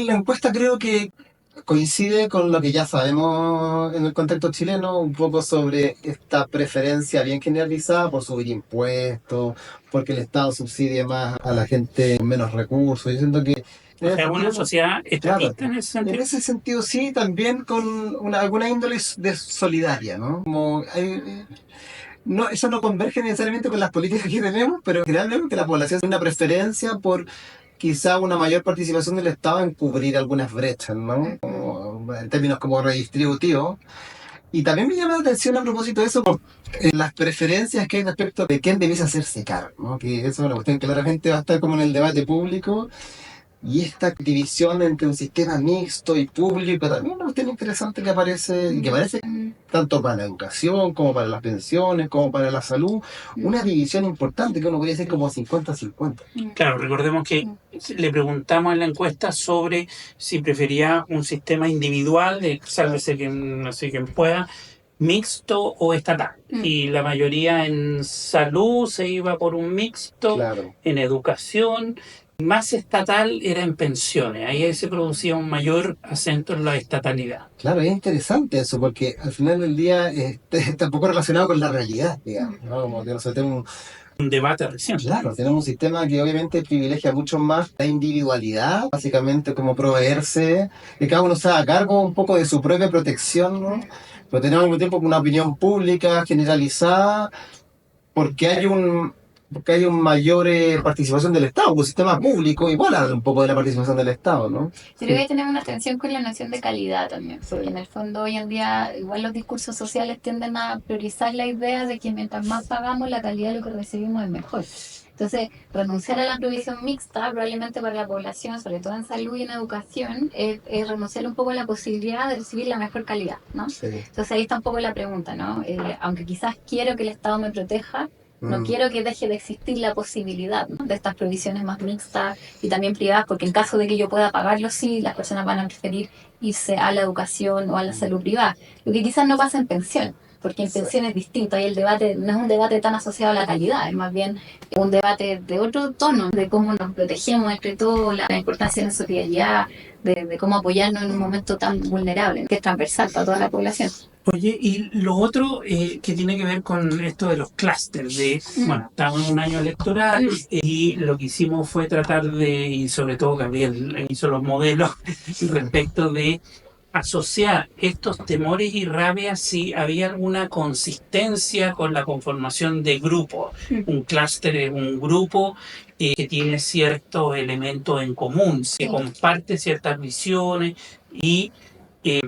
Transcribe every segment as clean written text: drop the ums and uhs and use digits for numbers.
La encuesta creo que coincide con lo que ya sabemos en el contexto chileno, un poco sobre esta preferencia bien generalizada por subir impuestos, porque el Estado subsidie más a la gente con menos recursos. Yo siento que en O ese sea, una sentido, sociedad claro, estatista en ese en sentido. ese sentido sí, también con alguna índole de solidaria, ¿no? Como no, eso no converge necesariamente con las políticas que tenemos, pero en general vemos que la población tiene una preferencia por quizá una mayor participación del Estado en cubrir algunas brechas, ¿no? En términos como redistributivos. Y también me llama la atención a propósito de eso, por las preferencias que hay respecto de quién debiese hacerse cargo, ¿no? Que eso es una cuestión que claramente va a estar como en el debate público y esta división entre un sistema mixto y público también es una cuestión interesante que aparece y que parece tanto para la educación como para las pensiones, como para la salud, una división importante que uno podría decir como 50-50. Claro, recordemos que le preguntamos en la encuesta sobre si prefería un sistema individual, de sálvese quien, no sé quién pueda, mixto o estatal. Y la mayoría en salud se iba por un mixto, Claro. en educación, más estatal era en pensiones. Ahí se producía un mayor acento en la estatalidad. Claro, es interesante eso, porque al final del día está un poco relacionado con la realidad, digamos, ¿no? Como que nosotros tenemos, Un debate reciente. claro, tenemos un sistema que obviamente privilegia mucho más la individualidad, básicamente como proveerse, que cada uno se haga cargo un poco de su propia protección, ¿no? Pero tenemos al mismo tiempo una opinión pública generalizada porque hay un mayor participación del Estado, un sistema público igual a un poco de la participación del Estado, ¿no? Yo creo que tenemos una tensión con la noción de calidad también, porque en el fondo hoy en día igual los discursos sociales tienden a priorizar la idea de que mientras más pagamos la calidad de lo que recibimos es mejor. Entonces, renunciar a la provisión mixta probablemente para la población, sobre todo en salud y en educación, es renunciar un poco a la posibilidad de recibir la mejor calidad, ¿no? Sí. Entonces ahí está un poco la pregunta, ¿no? Aunque quizás quiero que el Estado me proteja, no quiero que deje de existir la posibilidad, ¿no?, de estas provisiones más mixtas y también privadas, porque en caso de que yo pueda pagarlo, sí, las personas van a preferir irse a la educación o a la salud privada. Lo que quizás no pasa en pensión, porque en pensión es distinto. Ahí el debate no es un debate tan asociado a la calidad, es más bien un debate de otro tono, de cómo nos protegemos entre todos, la importancia de la solidaridad, de cómo apoyarnos en un momento tan vulnerable, que es transversal para toda la población. Oye, y lo otro que tiene que ver con esto de los clústeres, bueno, estamos en un año electoral y lo que hicimos fue tratar de, y sobre todo Gabriel hizo los modelos respecto de asociar estos temores y rabias si había alguna consistencia con la conformación de grupos. Un clúster es un grupo que tiene ciertos elementos en común, que comparte ciertas visiones y eh,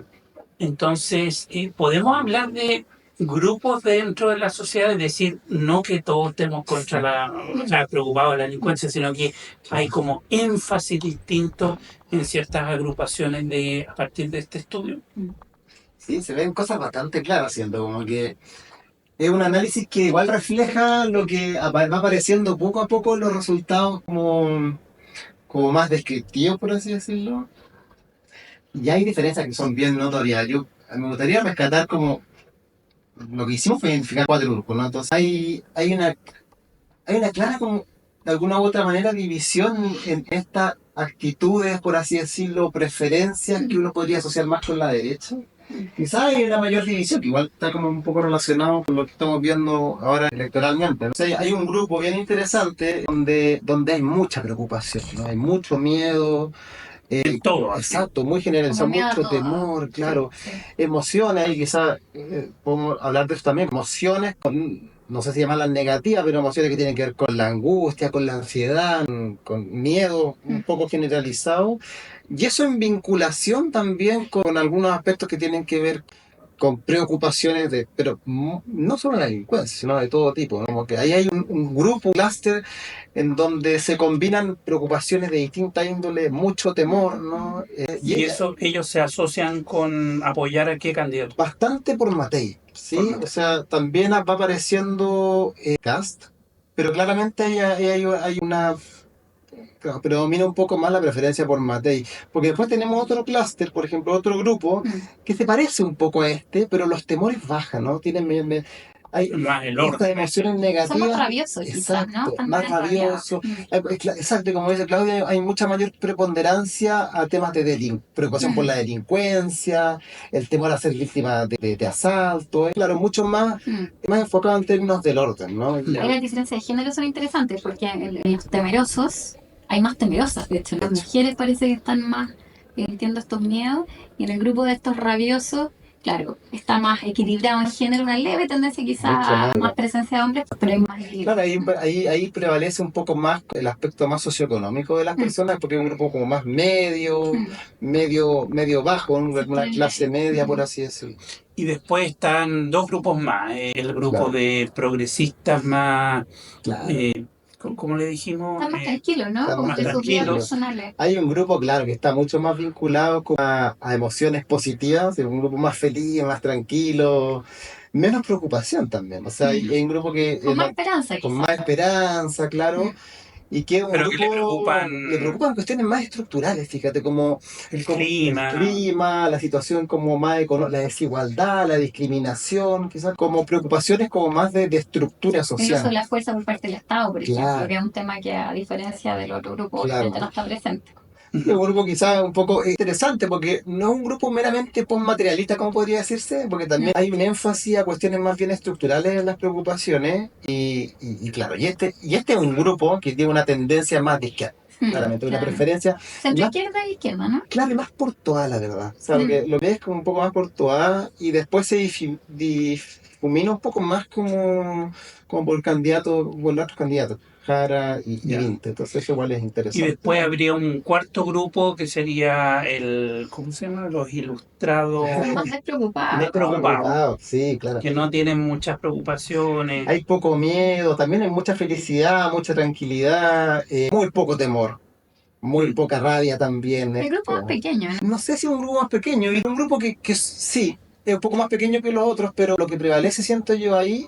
entonces, podemos hablar de grupos dentro de la sociedad, es decir, no que todos estemos contra o sea, preocupados de la delincuencia, sino que hay como énfasis distinto en ciertas agrupaciones a partir de este estudio. Sí, se ven cosas bastante claras, siendo como que es un análisis que igual refleja lo que va apareciendo poco a poco los resultados como más descriptivos, por así decirlo. Y hay diferencias que son bien notorias. Yo me gustaría rescatar como lo que hicimos fue identificar cuatro grupos, ¿no? Entonces hay una clara como de alguna u otra manera división en estas actitudes, por así decirlo, preferencias que uno podría asociar más con la derecha. Quizás hay una mayor división, que igual está como un poco relacionado con lo que estamos viendo ahora electoralmente, ¿no? O sea, hay un grupo bien interesante donde hay mucha preocupación, ¿no? Hay mucho miedo, Todo así. exacto, muy generalizado, Como miedo a mucho todo. temor, claro, Sí. emociones, y quizás podemos hablar de eso también, emociones, no sé si llamarlas negativas, pero emociones que tienen que ver con la angustia, con la ansiedad, con miedo un poco generalizado, y eso en vinculación también con algunos aspectos que tienen que ver con preocupaciones pero no solo la delincuencia, sino de todo tipo, ¿no? Como que ahí hay un grupo, un clúster, en donde se combinan preocupaciones de distinta índole, mucho temor, ¿no? Y eso ellos se asocian con apoyar a qué candidato. Bastante por Matei, ¿sí? Por Matei. O sea, también va apareciendo Cast, pero claramente hay una. Claro, predomina un poco más la preferencia por Matei. Porque después tenemos otro clúster, por ejemplo, otro grupo, que se parece un poco a este, pero los temores bajan, ¿no? hay más el estas orden. emociones Son más negativas. rabiosos, quizás, Exacto, ¿no? Están más rabiados. rabioso. Exacto, como dice Claudia, hay mucha mayor preponderancia a temas de preocupación por la delincuencia, el temor a ser víctima de asalto. Claro, mucho más enfocado en términos del orden, ¿no? Ahí las diferencias de género son interesantes porque en los temerosos hay más temerosas, de hecho. Las mujeres parece que están más sintiendo estos miedos y en el grupo de estos rabiosos, claro, está más equilibrado en género, una leve tendencia quizás Mucho a más. más presencia de hombres, pero hay más equilibrio. Claro, ahí prevalece un poco más el aspecto más socioeconómico de las personas, porque es un grupo como más medio bajo, una clase media, por así decirlo. Y después están dos grupos más. El grupo Claro. de progresistas más, Claro. ¿cómo le dijimos? Están más tranquilos, ¿no? Están Como más que sus vidas tranquilos. personales. Hay un grupo, claro, que está mucho más vinculado a emociones positivas, es un grupo más feliz, más tranquilo, menos preocupación también. O sea, hay un grupo que Con más esperanza, con quizás. más esperanza, claro, y que es un Pero que grupo le preocupan cuestiones más estructurales, fíjate, como el el clima. clima, la situación como más la desigualdad, la discriminación, quizás como preocupaciones como más de estructura El uso de social. la fuerza por parte del Estado, por ejemplo, Claro. que es un tema que a diferencia del otro grupo Claro. obviamente no está presente. Es un grupo quizás un poco interesante porque no es un grupo meramente postmaterialista, como podría decirse, porque también hay un énfasis a cuestiones más bien estructurales en las preocupaciones y claro, y este es un grupo que tiene una tendencia más de izquierda, claramente, una Claro. preferencia Centro más, izquierda e izquierda, ¿no? claro, y más por toda la verdad. O sea, lo que es como un poco más por toda y después se difumina un poco más como por candidato, por los otros candidatos, Jara y Ya. Vinto. Entonces eso igual es Y interesante. después habría un cuarto grupo que sería ¿cómo se llama? Los ilustrados Más despreocupados. despreocupados, Sí, claro. que no tienen muchas preocupaciones. Hay poco miedo, también hay mucha felicidad, mucha tranquilidad, muy poco temor, muy poca rabia también. El grupo más pequeño, ¿no? No sé si es un grupo más pequeño, y un grupo que sí, es un poco más pequeño que los otros, pero lo que prevalece, siento yo ahí,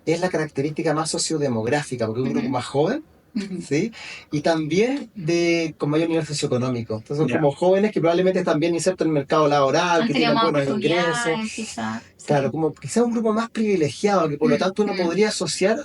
es la característica más sociodemográfica, porque es un grupo más joven, ¿sí? Y también con mayor nivel socioeconómico. Entonces son Ya. como jóvenes que probablemente están bien insertos en el mercado laboral, Han que tenido tienen más buenos ingresos. oportunidades, quizás. Claro, como quizás un grupo más privilegiado, que por lo tanto uno podría asociar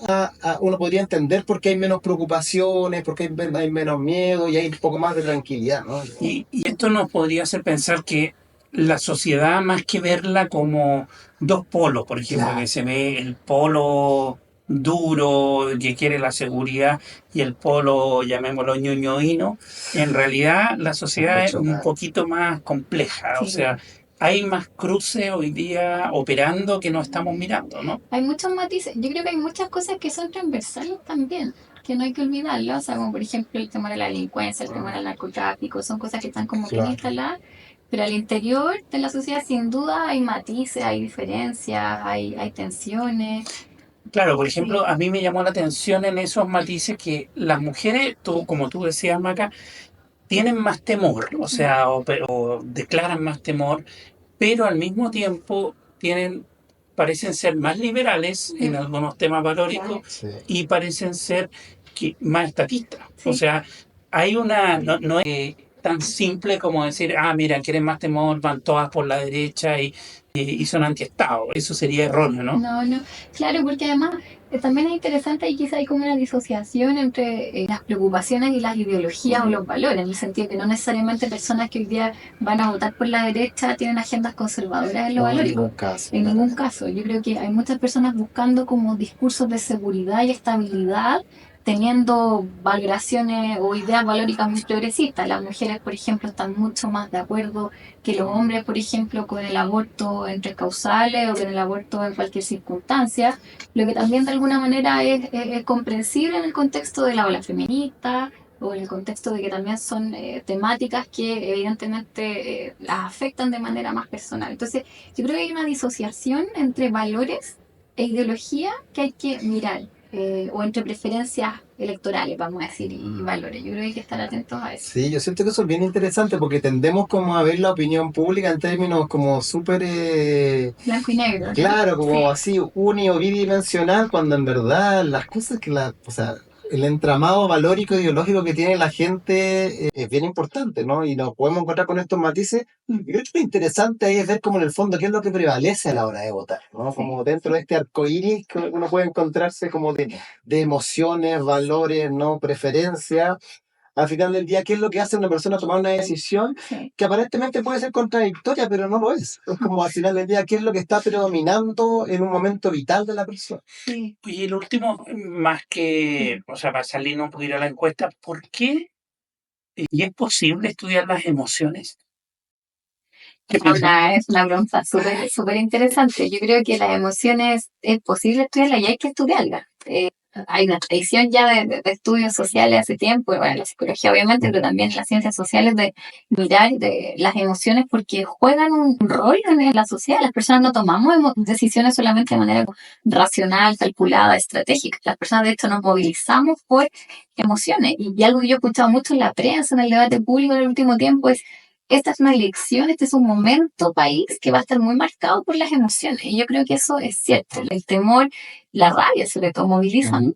uno podría entender por qué hay menos preocupaciones, por qué hay menos miedo y hay un poco más de tranquilidad, ¿no? Y esto nos podría hacer pensar que la sociedad, más que verla como dos polos, por ejemplo, Claro. que se ve el polo duro que quiere la seguridad y el polo, llamémoslo ñoñoíno, en realidad la sociedad es Mucho un más. poquito más compleja. O Sí. sea, hay más cruces hoy día operando que no estamos mirando, ¿no? Hay muchos matices. Yo creo que hay muchas cosas que son transversales también, que no hay que olvidarlo. O sea, como por ejemplo el tema de la delincuencia, el tema del narcotráfico, son cosas que están como bien Claro. instaladas. Pero al interior de la sociedad, sin duda, hay matices, hay diferencias, hay tensiones. Claro, por ejemplo, a mí me llamó la atención en esos matices que las mujeres, como tú decías, Maca, tienen más temor, o sea, o declaran más temor, pero al mismo tiempo parecen ser más liberales en algunos temas valóricos Sí. y parecen ser más estatistas. Sí. O sea, no es tan simple como decir, mira, quieren más temor, van todas por la derecha y son antiestado. Eso sería erróneo, ¿no? No, claro, porque además también es interesante y quizá hay como una disociación entre las preocupaciones y las ideologías o los valores, en el sentido que no necesariamente personas que hoy día van a votar por la derecha tienen agendas conservadoras en lo No, en valórico. ningún caso. En ningún caso. Yo creo que hay muchas personas buscando como discursos de seguridad y estabilidad, teniendo valoraciones o ideas valóricas muy progresistas. Las mujeres, por ejemplo, están mucho más de acuerdo que los hombres, por ejemplo, con el aborto en 3 causales o con el aborto en cualquier circunstancia, lo que también de alguna manera es comprensible en el contexto de la ola feminista o en el contexto de que también son temáticas que evidentemente las afectan de manera más personal. Entonces, yo creo que hay una disociación entre valores e ideología que hay que mirar. O entre preferencias electorales, vamos a decir, y valores. Yo creo que hay que estar atentos a eso. Sí, yo siento que eso es bien interesante porque tendemos como a ver la opinión pública en términos como súper, Blanco y negro, ¿no? claro, como Sí. así uni o bidimensional, cuando en verdad las cosas o sea, el entramado valórico ideológico que tiene la gente es bien importante, ¿no? Y nos podemos encontrar con estos matices. Y creo que lo interesante ahí es ver como en el fondo qué es lo que prevalece a la hora de votar, ¿no? Como dentro de este arco iris que uno puede encontrarse como de emociones, valores, ¿no? Preferencias. Al final del día, ¿qué es lo que hace una persona tomar una decisión Sí. que aparentemente puede ser contradictoria, pero no lo es? Es como al final del día, ¿qué es lo que está predominando en un momento vital de la persona? Sí. Oye, el último, más que, o sea, para salirnos un poquito a la encuesta, ¿por qué y es posible estudiar las emociones? ¿Qué piensas? Es una pregunta súper interesante. Yo creo que las emociones es posible estudiarlas y hay que estudiarlas. Hay una tradición ya de estudios sociales hace tiempo, bueno, la psicología obviamente, pero también las ciencias sociales de mirar de las emociones porque juegan un rol en la sociedad. Las personas no tomamos decisiones solamente de manera racional, calculada, estratégica. Las personas de hecho nos movilizamos por emociones. Y algo que yo he escuchado mucho en la prensa, en el debate público en el último tiempo es esta es una elección, este es un momento país que va a estar muy marcado por las emociones. Y yo creo que eso es cierto. El temor, la rabia sobre todo movilizan,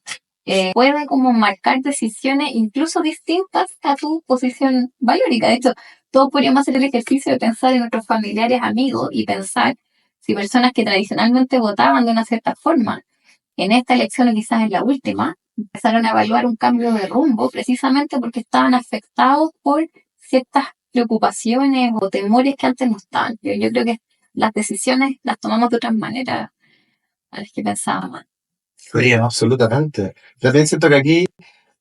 puede como marcar decisiones incluso distintas a tu posición valórica. De hecho, todos podríamos hacer el ejercicio de pensar en nuestros familiares, amigos y pensar si personas que tradicionalmente votaban de una cierta forma, en esta elección o quizás en la última, empezaron a evaluar un cambio de rumbo precisamente porque estaban afectados por ciertas preocupaciones o temores que antes no estaban. Yo creo que las decisiones las tomamos de otras maneras a las que pensábamos. Sí, absolutamente. Yo también siento que aquí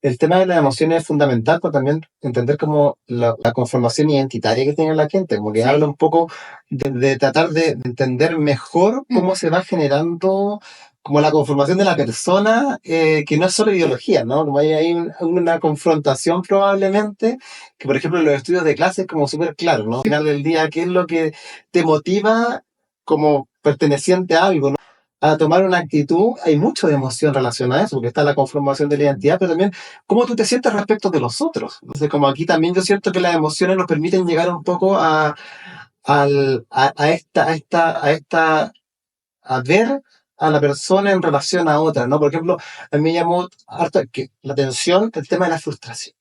el tema de las emociones es fundamental para también entender como la conformación identitaria que tiene la gente, como que Sí. habla un poco de tratar de entender mejor cómo se va generando como la conformación de la persona, que no es solo ideología, ¿no? Como hay una confrontación probablemente, que por ejemplo en los estudios de clase es como súper claro, ¿no? Al final del día, ¿qué es lo que te motiva como perteneciente a algo, ¿no? A tomar una actitud? Hay mucho de emoción relacionada a eso, porque está la conformación de la identidad, pero también cómo tú te sientes respecto de los otros. Entonces, como aquí también yo siento que las emociones nos permiten llegar un poco a ver a la persona en relación a otra, ¿no? Por ejemplo, a mí me llamó harto la atención el tema de la frustración.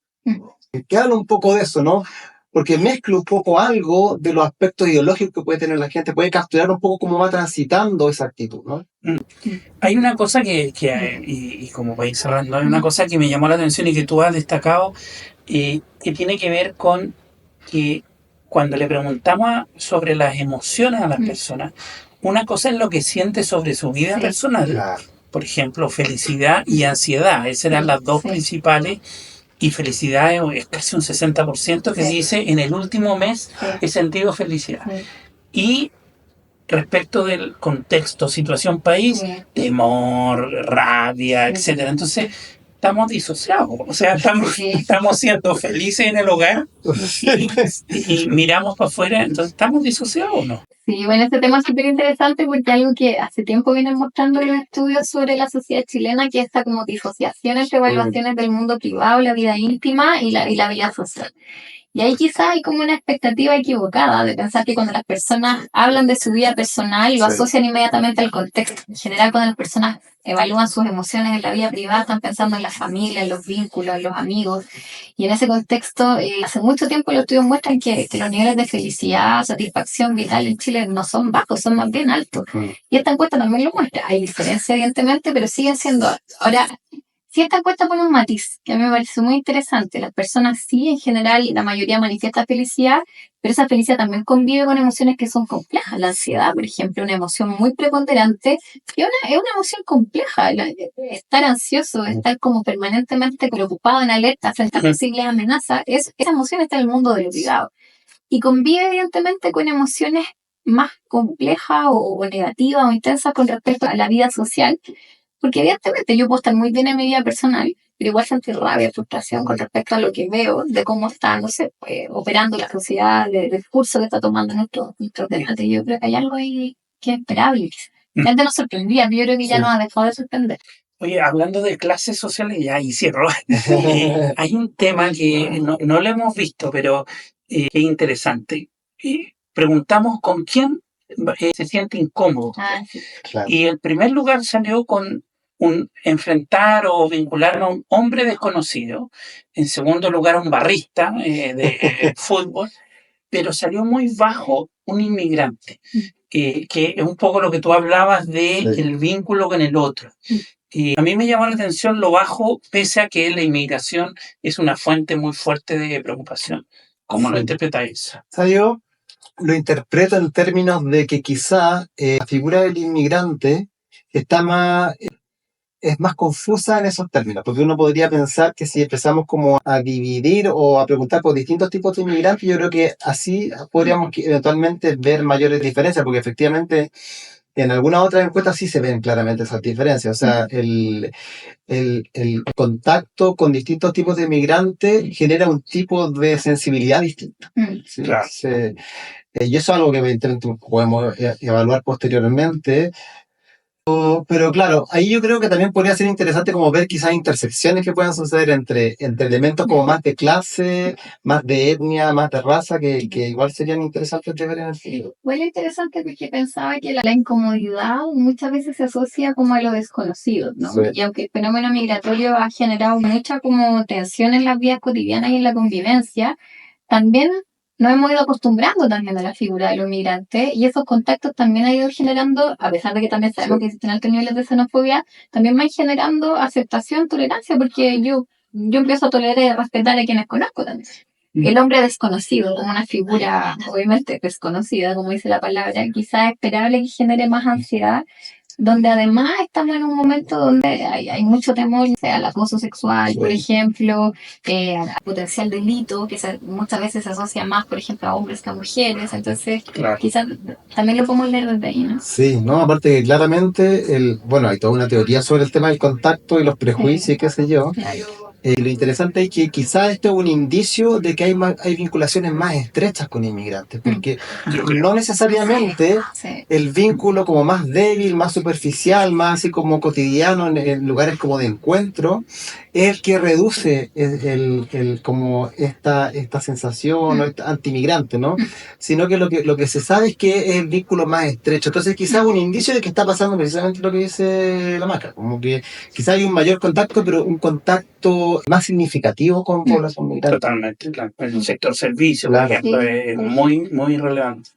Que habla un poco de eso, ¿no? Porque mezcla un poco algo de los aspectos ideológicos que puede tener la gente, puede capturar un poco cómo va transitando esa actitud, ¿no? Hay una cosa y como para ir cerrando, hay una cosa que me llamó la atención y que tú has destacado, que tiene que ver con que cuando le preguntamos sobre las emociones a las personas, una cosa es lo que siente sobre su vida Sí. personal, Claro. por ejemplo, felicidad y ansiedad, esas eran las dos Sí. principales, y felicidad es casi un 60% que Sí. dice, en el último mes Sí. he sentido felicidad. Sí. Y respecto del contexto, situación país, Sí. temor, rabia, Sí. etcétera. Entonces, estamos disociados, o sea, Sí. estamos siendo felices en el hogar y miramos para afuera, entonces, ¿estamos disociados o no? Sí, bueno, este tema es súper interesante porque algo que hace tiempo vienen mostrando los estudios sobre la sociedad chilena, que es esta como disociación entre evaluaciones del mundo privado, la vida íntima y la vida social. Y ahí quizás hay como una expectativa equivocada de pensar que cuando las personas hablan de su vida personal lo Sí. asocian inmediatamente al contexto. En general, cuando las personas evalúan sus emociones en la vida privada, están pensando en la familia, en los vínculos, en los amigos. Y en ese contexto, hace mucho tiempo los estudios muestran que los niveles de felicidad, satisfacción vital en Chile no son bajos, son más bien altos. Y esta encuesta también lo muestra. Hay diferencia, evidentemente, pero siguen siendo altos. Ahora, si esta encuesta pone un matiz que a mí me parece muy interesante, las personas sí, en general, la mayoría manifiesta felicidad, pero esa felicidad también convive con emociones que son complejas. La ansiedad, por ejemplo, una emoción muy preponderante, es una emoción compleja. Estar ansioso, estar como permanentemente preocupado, en alerta frente a posibles amenazas, esa emoción está en el mundo de lo privado. Y convive, evidentemente, con emociones más complejas o negativas o intensas con respecto a la vida social. Porque evidentemente yo puedo estar muy bien en mi vida personal, pero igual sentir rabia, frustración con respecto a lo que veo, de cómo está, no sé, pues, operando la sociedad, del discurso que está tomando nuestro debate. Yo creo que hay algo ahí que es esperable. Antes nos sorprendía, pero yo creo que ya Sí. nos ha dejado de sorprender. Oye, hablando de clases sociales, ya y cierro. Hay un tema que no lo hemos visto, pero que es interesante. Preguntamos con quién se siente incómodo. Ah, sí. Claro. Y el primer lugar salió con enfrentar o vincularme a un hombre desconocido, en segundo lugar a un barrista de fútbol, pero salió muy bajo un inmigrante, que es un poco lo que tú hablabas de Sí. el vínculo con el otro. A mí me llamó la atención lo bajo, pese a que la inmigración es una fuente muy fuerte de preocupación. ¿Cómo lo Sí. interpretáis? O sea, yo lo interpreto en términos de que quizá la figura del inmigrante está más, es más confusa en esos términos, porque uno podría pensar que si empezamos como a dividir o a preguntar por distintos tipos de inmigrantes, yo creo que así podríamos eventualmente ver mayores diferencias, porque efectivamente en algunas otras encuestas sí se ven claramente esas diferencias. O sea, el contacto con distintos tipos de inmigrantes genera un tipo de sensibilidad distinta. ¿Sí? Claro. Y eso es algo que evidentemente podemos evaluar posteriormente. Pero claro, ahí yo creo que también podría ser interesante como ver quizás intersecciones que puedan suceder entre elementos como más de clase, más de etnia, más de raza, que igual serían interesantes de ver en el futuro. Fue interesante porque pensaba que la incomodidad muchas veces se asocia como a lo desconocido, ¿no? Sí. Y aunque el fenómeno migratorio ha generado mucha como tensión en las vidas cotidianas y en la convivencia, también nos hemos ido acostumbrando también a la figura de los migrantes y esos contactos también han ido generando, a pesar de que también sabemos que existen altos niveles de xenofobia, también van generando aceptación, tolerancia, porque yo empiezo a tolerar y a respetar a quienes conozco también. El hombre desconocido, como una figura obviamente desconocida, como dice la palabra, quizás es esperable que genere más ansiedad, donde además estamos en un momento donde hay mucho temor, o sea, al acoso sexual, por ejemplo, al potencial delito, que muchas veces se asocia más, por ejemplo, a hombres que a mujeres, entonces Claro. quizás también lo podemos leer desde ahí, ¿no? Sí, no, aparte que claramente, bueno, hay toda una teoría sobre el tema del contacto y los prejuicios y qué sé yo. Claro. Lo interesante es que quizás esto es un indicio de que hay vinculaciones más estrechas con inmigrantes, porque Yo creo. no necesariamente Sí. el vínculo como más débil, más superficial, más así como cotidiano en lugares como de encuentro, es el que reduce como esta sensación o esta antimigrante, ¿no? Sino que lo que se sabe es que es el vínculo más estrecho. Entonces quizás un indicio de que está pasando precisamente lo que dice la Maca, como que quizás hay un mayor contacto, pero un contacto más significativo con población migrante. Totalmente, claro. El sector servicio, Claro. por ejemplo, Sí. es muy, muy relevante.